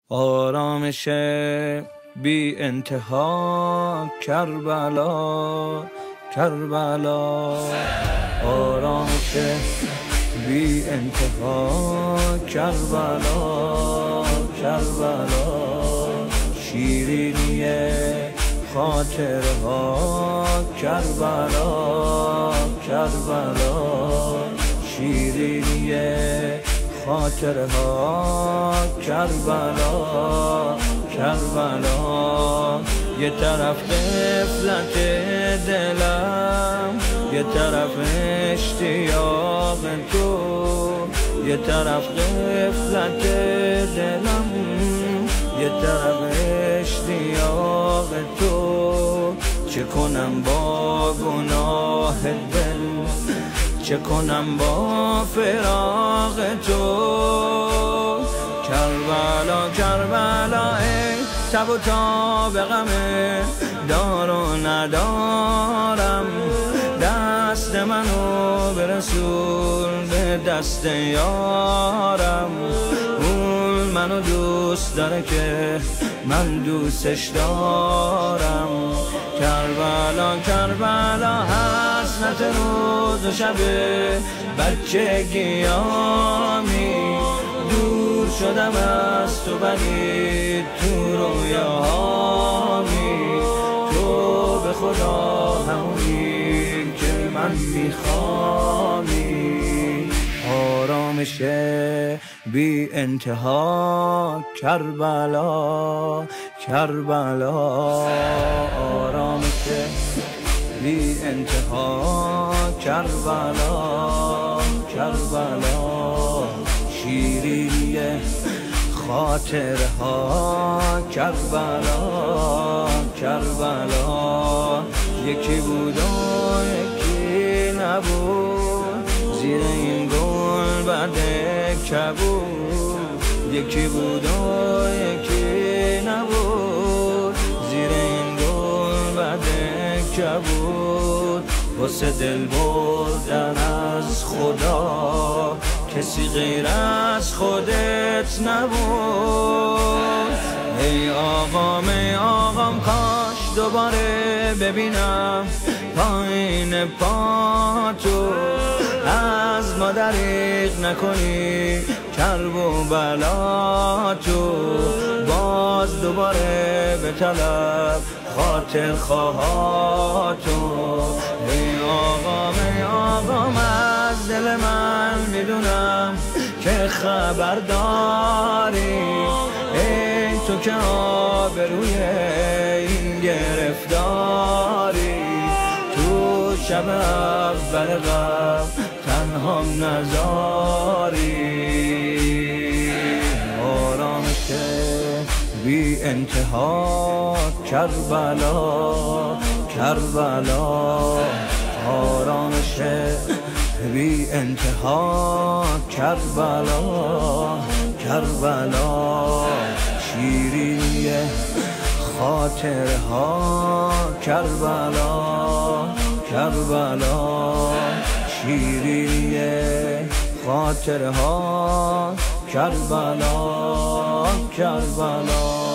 آرامش بی انتها کربلا کربلا، آرامش بی انتها کربلا کربلا، شیرینی خاطرها کربلا کربلا، شیرینی خاطرها کربلا کربلا. یه طرف غفلت دلم، یه طرف اشتیاق تو، یه طرف غفلت دلم، یه طرف اشتیاق تو. چه کنم با گناه دل، چه کنم با فراق تو. کربلا کربلا ای تب و تاب غم دار و ندارم، دست منو برسون به دست یارم. اون منو دوست داره که من دوستش دارم. کربلا کربلا حسرت روز و شب بچگیامی، دور شدم از تو ولی تو رویاهامی. تو به خدا همونی که من میخوامی. آرامش بی انتها کربلا کربلا، آرامش بی انتها کربلا کربلا، شیرینی خاطرها کربلا کربلا. یکی بود و یکی نبود، زیر این گل بعد کبود. یکی بود و یکی نبود، زیر این گل بعد کبود. واسه دل بردن از خدا کسی غیر از خودت نبود. ای آقام کاش دوباره ببینم پایین پاتو، از ما دریغ نکنی کرب و بلا تو. باز دوباره به طلب خاطر خواهاتو. ای آقام از دل من میدونم که خبر داری، ای تو که آبروی این گرفتاری. تو شب اول غم تنهام نذاری. آرامش بی انتها کربلا کربلا، آرامش بی انتها کربلا کربلا، شیرینی خاطرها کربلا کربلا، شیرینی خاطرها کربلا کربلا.